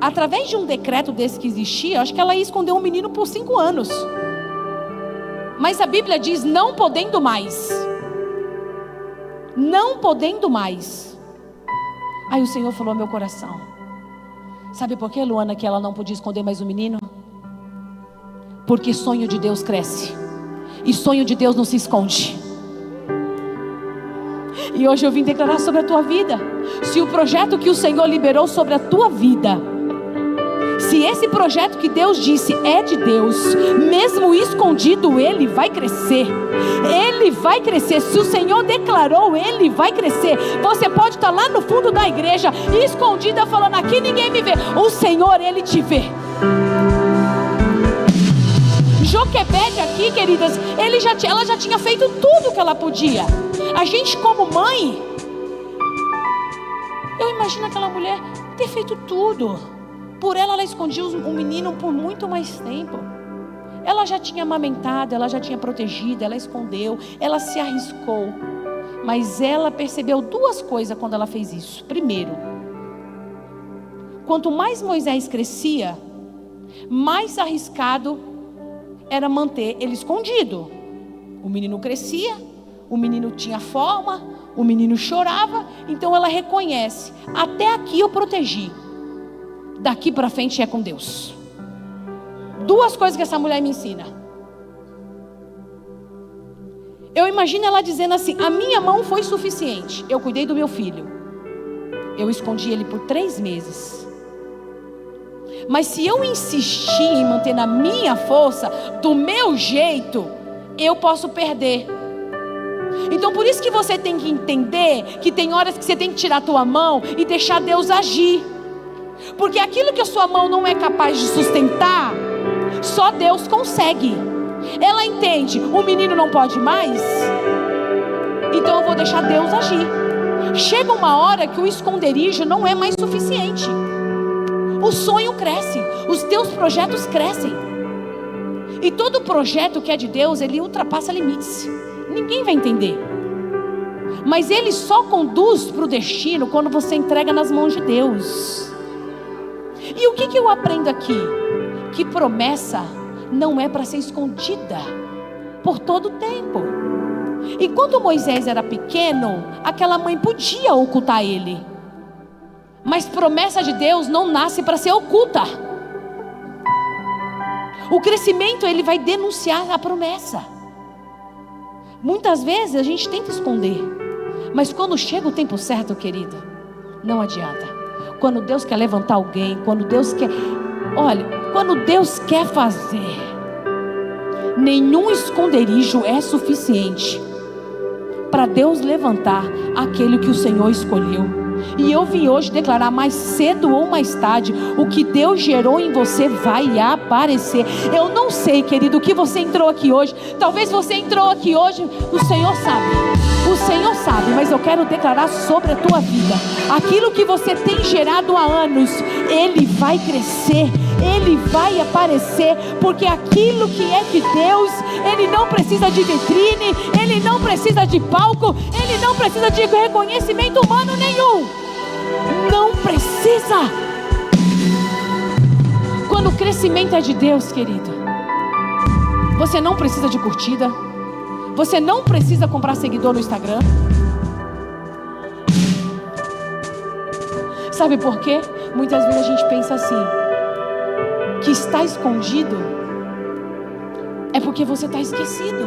Através de um decreto desse que existia, acho que ela ia esconder um menino por 5 anos. Mas a Bíblia diz: não podendo mais. Não podendo mais. Aí o Senhor falou ao meu coração: sabe por que, Luana, que ela não podia esconder mais o menino? Porque sonho de Deus cresce, e sonho de Deus não se esconde. E hoje eu vim declarar sobre a tua vida. Se o projeto que o Senhor liberou sobre a tua vida, se esse projeto que Deus disse é de Deus, mesmo escondido, ele vai crescer. Ele vai crescer. Se o Senhor declarou, ele vai crescer. Você pode estar lá no fundo da igreja, escondida, falando: aqui ninguém me vê. O Senhor, ele te vê. Joquebede aqui, queridas, ela já tinha feito tudo o que ela podia. A gente, como mãe, eu imagino aquela mulher ter feito tudo. Por ela escondia o menino por muito mais tempo. Ela já tinha amamentado, ela já tinha protegido, ela escondeu, ela se arriscou. Mas ela percebeu 2 coisas quando ela fez isso. Primeiro, quanto mais Moisés crescia, mais arriscado era manter ele escondido. O menino crescia, o menino tinha forma, o menino chorava. Então ela reconhece: até aqui eu protegi, daqui para frente é com Deus. 2 coisas que essa mulher me ensina. Eu imagino ela dizendo assim: a minha mão foi suficiente, eu cuidei do meu filho, eu escondi ele por 3 meses. Mas se eu insistir em manter na minha força, do meu jeito, eu posso perder. Então por isso que você tem que entender que tem horas que você tem que tirar a tua mão e deixar Deus agir. Porque aquilo que a sua mão não é capaz de sustentar, só Deus consegue. Ela entende: o menino não pode mais, então eu vou deixar Deus agir. Chega uma hora que o esconderijo não é mais suficiente. O sonho cresce, os teus projetos crescem. E todo projeto que é de Deus, ele ultrapassa limites. Ninguém vai entender. Mas Ele só conduz para o destino quando você entrega nas mãos de Deus. E o que eu aprendo aqui? Que promessa não é para ser escondida por todo o tempo. Enquanto Moisés era pequeno, aquela mãe podia ocultar ele. Mas promessa de Deus não nasce para ser oculta. O crescimento, ele vai denunciar a promessa. Muitas vezes a gente tenta esconder, mas quando chega o tempo certo, querido, não adianta. Quando Deus quer levantar alguém, quando Deus quer fazer, nenhum esconderijo é suficiente para Deus levantar aquele que o Senhor escolheu. E eu vim hoje declarar, mais cedo ou mais tarde, o que Deus gerou em você vai aparecer. Eu não sei, querido, o que você entrou aqui hoje. Talvez você entrou aqui hoje, o Senhor sabe, mas eu quero declarar sobre a tua vida, aquilo que você tem gerado há anos, ele vai crescer, ele vai aparecer, porque aquilo que é de Deus, ele não precisa de vitrine, ele não precisa de palco, ele não precisa de reconhecimento humano nenhum. Não precisa. Quando o crescimento é de Deus, querido, você não precisa de curtida, você não precisa comprar seguidor no Instagram. Sabe por quê? Muitas vezes a gente pensa assim, que está escondido é porque você está esquecido.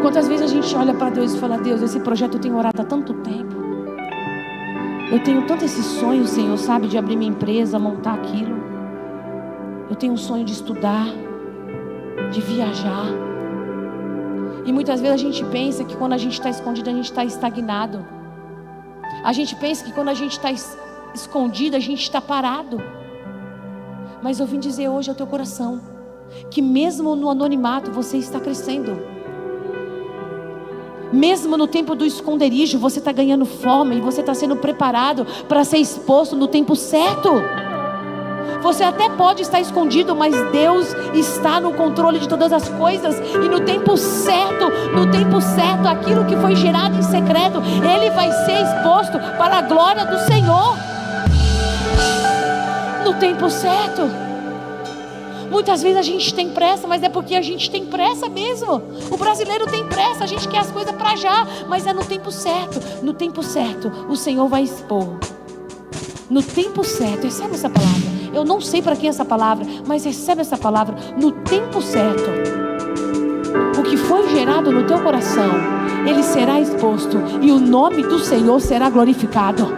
Quantas vezes a gente olha para Deus e fala: Deus, esse projeto eu tenho orado há tanto tempo, eu tenho tanto esse sonho, Senhor, sabe, de abrir minha empresa, montar aquilo. Eu tenho um sonho de estudar, de viajar. E muitas vezes a gente pensa que quando a gente está escondido, a gente está estagnado. A gente pensa que quando a gente está escondido, a gente está parado. Mas eu vim dizer hoje ao teu coração, que mesmo no anonimato você está crescendo. Mesmo no tempo do esconderijo, você está ganhando forma e você está sendo preparado para ser exposto no tempo certo. Você até pode estar escondido, mas Deus está no controle de todas as coisas. E no tempo certo, aquilo que foi gerado em secreto, ele vai ser exposto para a glória do Senhor. No tempo certo. Muitas vezes a gente tem pressa, mas é porque a gente tem pressa mesmo. O brasileiro tem pressa, a gente quer as coisas para já, mas é no tempo certo. No tempo certo, o Senhor vai expor. No tempo certo, recebe essa palavra. Eu não sei para quem é essa palavra, mas recebe essa palavra. No tempo certo, o que foi gerado no teu coração, ele será exposto e o nome do Senhor será glorificado.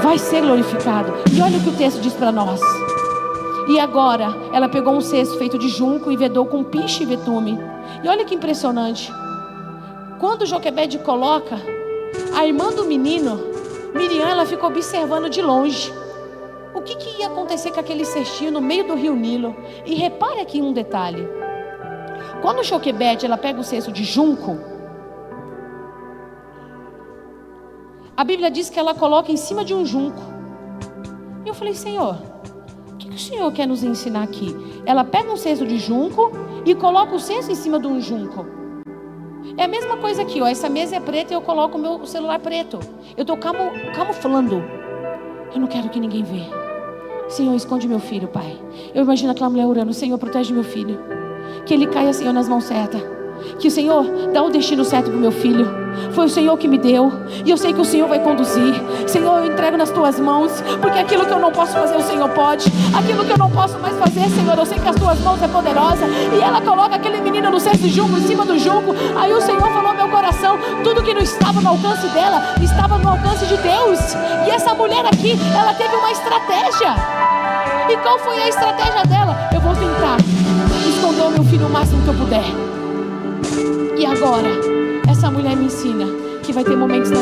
Vai ser glorificado. E olha o que o texto diz para nós. E agora, ela pegou um cesto feito de junco e vedou com piche e betume. E olha que impressionante. Quando Joquebede coloca, a irmã do menino, Miriam, ela ficou observando de longe. O que ia acontecer com aquele cestinho no meio do rio Nilo? E repare aqui um detalhe. Quando Joquebede, ela pega o cesto de junco, a Bíblia diz que ela coloca em cima de um junco. E eu falei: Senhor, o que o Senhor quer nos ensinar aqui? Ela pega um cesto de junco e coloca o cesto em cima de um junco. É a mesma coisa aqui, ó. Essa mesa é preta e eu coloco o meu celular preto. Eu estou camuflando. Eu não quero que ninguém veja. Senhor, esconde meu filho, Pai. Eu imagino aquela mulher orando: Senhor, protege meu filho. Que ele caia, Senhor, nas mãos certas. Que o Senhor dá o destino certo para o meu filho. Foi o Senhor que me deu, e eu sei que o Senhor vai conduzir. Senhor, eu entrego nas tuas mãos, porque aquilo que eu não posso fazer, o Senhor pode. Aquilo que eu não posso mais fazer, Senhor, eu sei que as tuas mãos é poderosa. E ela coloca aquele menino no cesto de junco, em cima do junco. Aí o Senhor falou ao meu coração: tudo que não estava no alcance dela, estava no alcance de Deus. E essa mulher aqui, ela teve uma estratégia. E qual foi a estratégia dela? Eu vou tentar esconder o meu filho o máximo que eu puder. E agora, essa mulher me ensina que vai ter momentos na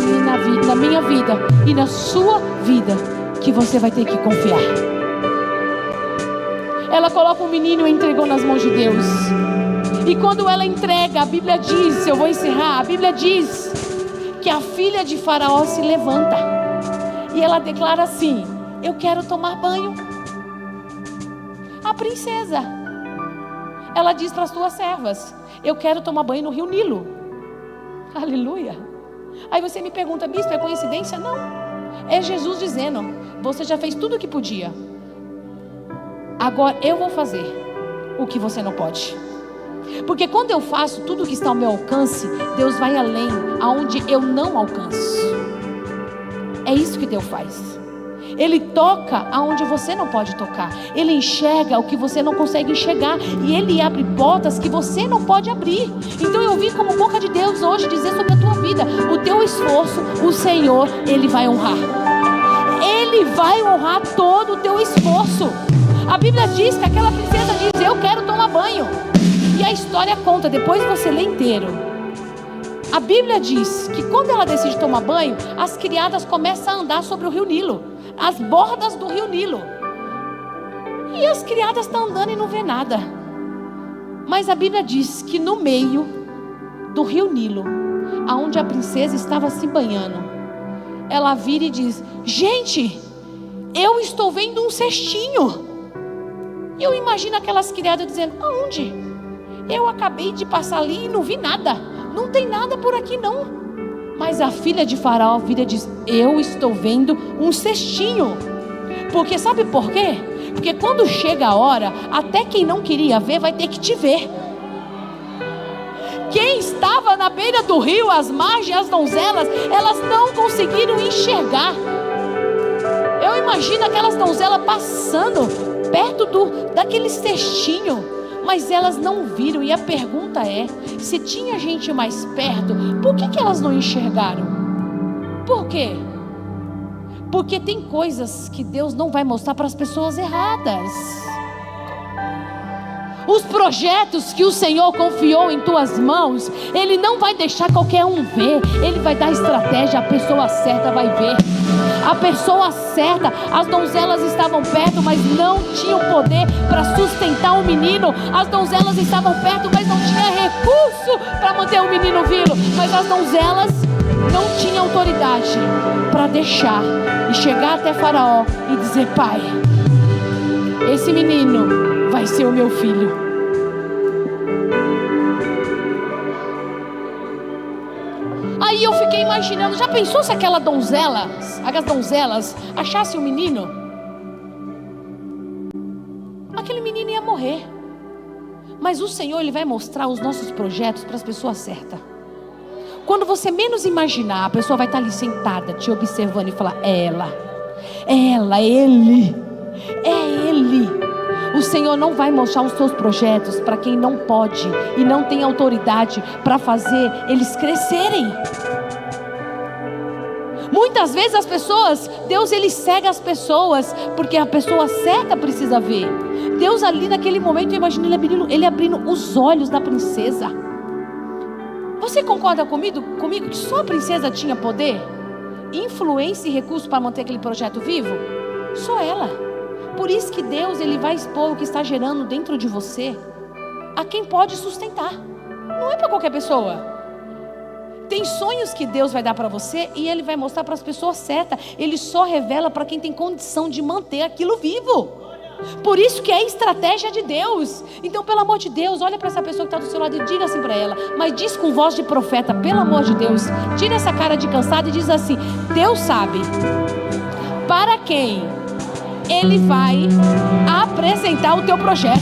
minha vida e na sua vida que você vai ter que confiar. Ela coloca um menino e entregou nas mãos de Deus. E quando ela entrega, a Bíblia diz, eu vou encerrar, a Bíblia diz que a filha de Faraó se levanta e ela declara assim: eu quero tomar banho. A princesa, ela diz para as suas servas: eu quero tomar banho no rio Nilo. Aleluia. Aí você me pergunta: bispo, é coincidência? Não, é Jesus dizendo: você já fez tudo o que podia, agora eu vou fazer o que você não pode. Porque quando eu faço tudo o que está ao meu alcance, Deus vai além, aonde eu não alcanço. É isso que Deus faz. Ele toca aonde você não pode tocar. Ele enxerga o que você não consegue enxergar. E Ele abre portas que você não pode abrir. Então eu vim como boca de Deus hoje dizer sobre a tua vida: o teu esforço, o Senhor, Ele vai honrar. Ele vai honrar todo o teu esforço. A Bíblia diz que aquela princesa diz: eu quero tomar banho. E a história conta, depois você lê inteiro. A Bíblia diz que quando ela decide tomar banho, as criadas começam a andar sobre o rio Nilo, as bordas do rio Nilo. E as criadas estão andando e não vê nada. Mas a Bíblia diz que no meio do rio Nilo, aonde a princesa estava se banhando, ela vira e diz: gente, eu estou vendo um cestinho. E eu imagino aquelas criadas dizendo: aonde? Eu acabei de passar ali e não vi nada. Não tem nada por aqui não. Mas a filha de Faraó vira e diz: eu estou vendo um cestinho. Porque sabe por quê? Porque quando chega a hora, até quem não queria ver vai ter que te ver. Quem estava na beira do rio, as margens, as donzelas, elas não conseguiram enxergar. Eu imagino aquelas donzelas passando perto daquele cestinho, mas elas não viram. E a pergunta é: se tinha gente mais perto, por que elas não enxergaram? Por quê? Porque tem coisas que Deus não vai mostrar para as pessoas erradas. Os projetos que o Senhor confiou em tuas mãos, Ele não vai deixar qualquer um ver. Ele vai dar estratégia, a pessoa certa vai ver. A pessoa certa, as donzelas estavam perto, mas não tinham poder para sustentar o menino. As donzelas estavam perto, mas não tinha recurso para manter o menino vivo. Mas as donzelas não tinham autoridade para deixar e chegar até Faraó e dizer: pai, esse menino vai ser o meu filho. Aí eu fiquei imaginando: já pensou se as donzelas achassem o menino? Aquele menino ia morrer. Mas o Senhor, Ele vai mostrar os nossos projetos para as pessoas certas. Quando você menos imaginar, a pessoa vai estar ali sentada, te observando e falar: é ele. O Senhor não vai mostrar os seus projetos para quem não pode e não tem autoridade para fazer eles crescerem. Muitas vezes as pessoas, Deus, Ele cega as pessoas porque a pessoa certa precisa ver. Deus ali naquele momento, eu imagino ele abrindo os olhos da princesa. Você concorda comigo que só a princesa tinha poder, influência e recurso para manter aquele projeto vivo? Só ela. Por isso que Deus, Ele vai expor o que está gerando dentro de você a quem pode sustentar. Não é para qualquer pessoa. Tem sonhos que Deus vai dar para você e Ele vai mostrar para as pessoas certas. Ele só revela para quem tem condição de manter aquilo vivo. Por isso que é estratégia de Deus. Então, pelo amor de Deus, olha para essa pessoa que está do seu lado e diga assim para ela, mas diz com voz de profeta: pelo amor de Deus, tira essa cara de cansado e diz assim: Deus sabe para quem Ele vai apresentar o teu projeto.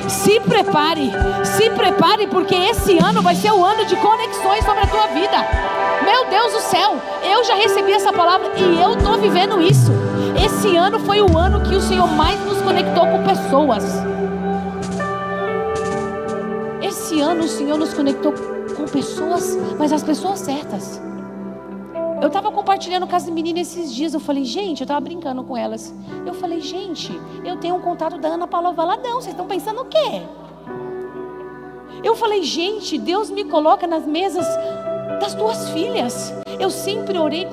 Se prepare, porque esse ano vai ser o ano de conexões sobre a tua vida. Meu Deus do céu, eu já recebi essa palavra e eu estou vivendo isso. Esse ano foi o ano que o Senhor mais nos conectou com pessoas. Esse ano o Senhor nos conectou com pessoas, mas as pessoas certas. Eu estava compartilhando com as meninas esses dias. Eu falei: gente, eu estava brincando com elas. Eu falei: gente, eu tenho um contato da Ana Paula Valadão. Vocês estão pensando o quê? Eu falei: gente, Deus me coloca nas mesas das tuas filhas. Eu sempre orei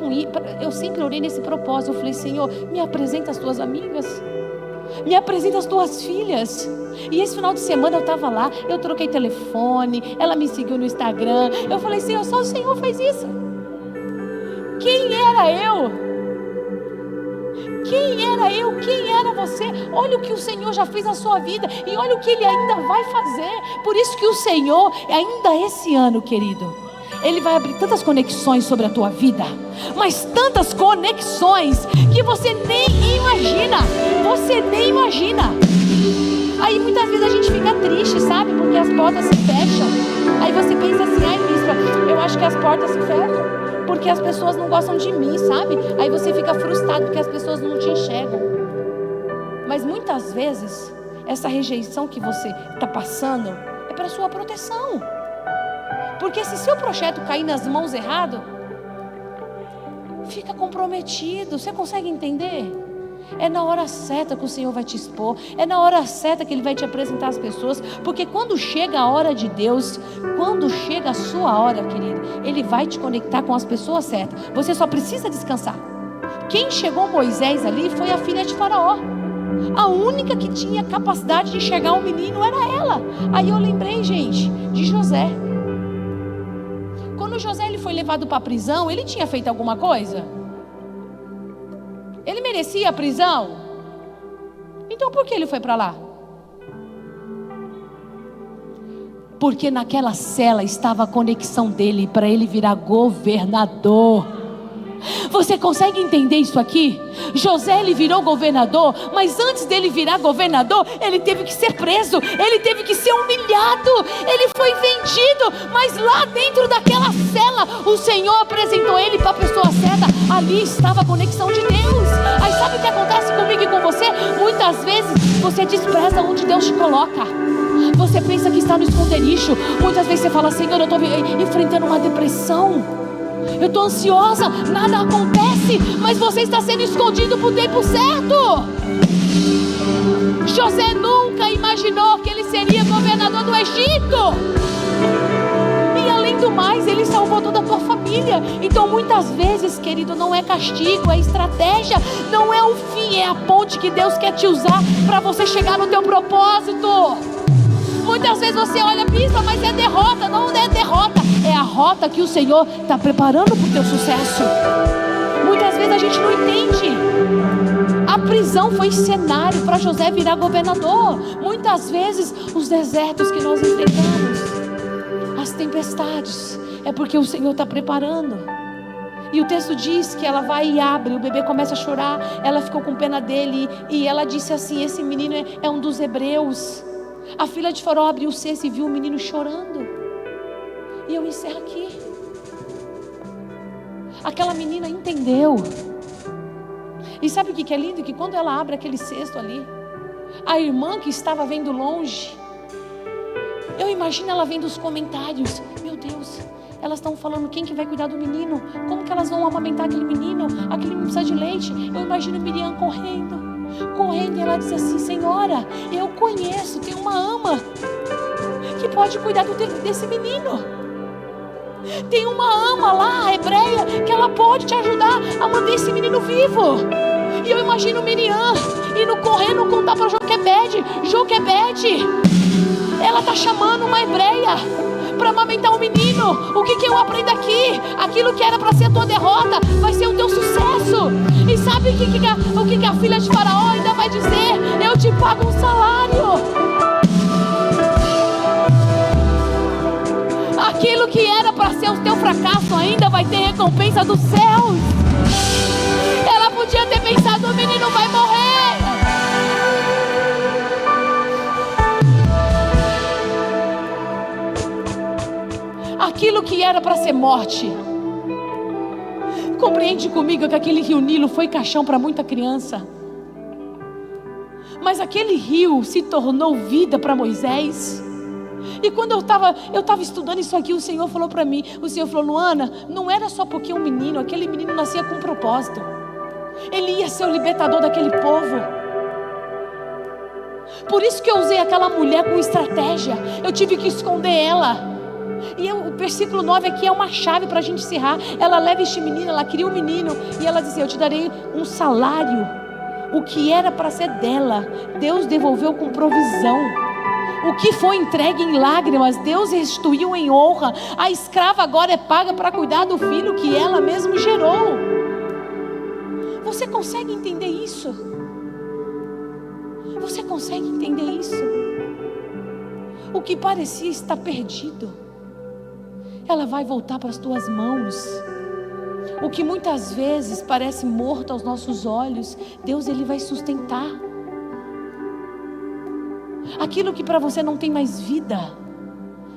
nesse propósito. Eu falei: Senhor, me apresenta as tuas amigas, me apresenta as tuas filhas. E esse final de semana eu estava lá, eu troquei telefone, ela me seguiu no Instagram. Eu falei: Senhor, só o Senhor faz isso. Quem era eu? Quem era eu? Quem era você? Olha o que o Senhor já fez na sua vida e olha o que Ele ainda vai fazer. Por isso que o Senhor, ainda esse ano, querido, Ele vai abrir tantas conexões sobre a tua vida, mas tantas conexões que você nem imagina. Você nem imagina. Aí muitas vezes a gente fica triste, sabe? Porque as portas se fecham. Aí você pensa assim: ai, bispa, eu acho que as portas se fecham porque as pessoas não gostam de mim, sabe? Aí você fica frustrado porque as pessoas não te enxergam. Mas muitas vezes essa rejeição que você está passando é para sua proteção. Porque se seu projeto cair nas mãos erradas, fica comprometido. Você consegue entender? É na hora certa que o Senhor vai te expor. É na hora certa que Ele vai te apresentar as pessoas. Porque quando chega a hora de Deus, quando chega a sua hora, querido, Ele vai te conectar com as pessoas certas. Você só precisa descansar. Quem chegou Moisés ali foi a filha de Faraó. A única que tinha capacidade de enxergar o menino era ela. Aí eu lembrei, gente, de José. Quando José ele foi levado para a prisão, ele tinha feito alguma coisa? Ele merecia a prisão? Então por que ele foi para lá? Porque naquela cela estava a conexão dele para ele virar governador. Você consegue entender isso aqui? José ele virou governador, mas antes dele virar governador, ele teve que ser preso, ele teve que ser humilhado, ele foi vendido, mas lá dentro daquela cela, o Senhor apresentou ele para a pessoa certa. Ali estava a conexão de Deus. Aí sabe o que acontece comigo e com você? Muitas vezes você despreza onde Deus te coloca. Você pensa que está no esconderijo. Muitas vezes você fala: Senhor, eu estou enfrentando uma depressão, eu estou ansiosa, nada acontece, mas você está sendo escondido para o tempo certo. José nunca imaginou que ele seria governador do Egito. E além do mais, ele salvou toda a tua família. Então muitas vezes, querido, não é castigo, é estratégia. Não é o fim, é a ponte que Deus quer te usar para você chegar no teu propósito. Muitas vezes você olha, bispa, mas é derrota. Não é derrota, é a rota que o Senhor está preparando para o teu sucesso. Muitas vezes a gente não entende. A prisão foi cenário para José virar governador. Muitas vezes os desertos que nós enfrentamos, as tempestades, é porque o Senhor está preparando. E o texto diz que ela vai e abre, o bebê começa a chorar. Ela ficou com pena dele e ela disse assim: esse menino é um dos hebreus. A filha de Faraó abriu o cesto e viu o menino chorando. E eu encerro aqui. Aquela menina entendeu. E sabe o que é lindo? Que quando ela abre aquele cesto ali, a irmã que estava vendo longe, eu imagino ela vendo os comentários: meu Deus, elas estão falando quem que vai cuidar do menino, como que elas vão amamentar aquele menino, aquele menino precisa de leite. Eu imagino Miriam correndo, e ela diz assim: Senhora, eu conheço, tem uma ama que pode cuidar desse menino. Tem uma ama lá, hebreia, que ela pode te ajudar a manter esse menino vivo. E eu imagino Miriam indo correndo contar para Joquebede: Joquebede, ela está chamando uma hebreia para amamentar um menino. O que eu aprendo aqui? Aquilo que era para ser a tua derrota vai ser o teu sucesso. E sabe o que a filha de Faraó ainda vai dizer? Eu te pago um salário. Aquilo que era para ser o teu fracasso ainda vai ter recompensa dos céus. Ela podia ter pensado: o menino vai morrer. Aquilo que era para ser morte. Compreende comigo que aquele rio Nilo foi caixão para muita criança. Mas aquele rio se tornou vida para Moisés. E quando eu estava estudando isso aqui, o Senhor falou para mim, o Senhor falou: Luana, não era só porque um menino, aquele menino nascia com um propósito. Ele ia ser o libertador daquele povo. Por isso que eu usei aquela mulher com estratégia. Eu tive que esconder ela. E o versículo 9 aqui é uma chave para a gente encerrar. Ela leva este menino, ela cria um menino, e ela diz: eu te darei um salário. O que era para ser dela, Deus devolveu com provisão. O que foi entregue em lágrimas, Deus restituiu em honra. A escrava agora é paga para cuidar do filho que ela mesma gerou. Você consegue entender isso? Você consegue entender isso? O que parecia estar perdido, ela vai voltar para as tuas mãos. O que muitas vezes parece morto aos nossos olhos, Deus ele vai sustentar. Aquilo que para você não tem mais vida,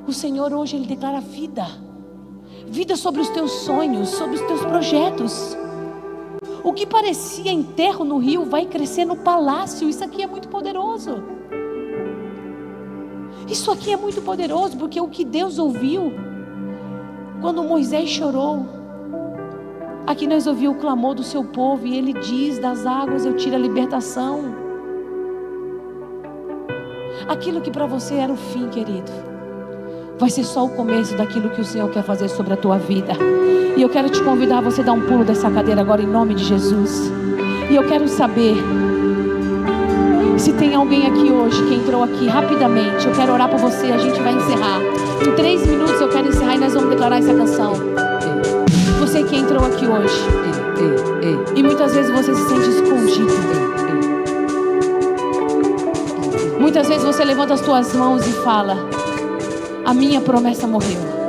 o Senhor hoje ele declara vida. Vida sobre os teus sonhos, sobre os teus projetos. O que parecia enterro no rio vai crescer no palácio. Isso aqui é muito poderoso. Isso aqui é muito poderoso, porque o que Deus ouviu quando Moisés chorou, aqui nós ouvimos o clamor do seu povo, e ele diz: das águas eu tiro a libertação. Aquilo que para você era o fim, querido, vai ser só o começo daquilo que o Senhor quer fazer sobre a tua vida. E eu quero te convidar a você dar um pulo dessa cadeira agora, em nome de Jesus. E eu quero saber se tem alguém aqui hoje que entrou aqui rapidamente. Eu quero orar por você, a gente vai encerrar. Em 3 minutos eu quero encerrar e nós vamos declarar essa canção. Você que entrou aqui hoje e muitas vezes você se sente escondido. Muitas vezes você levanta as tuas mãos e fala: a minha promessa morreu.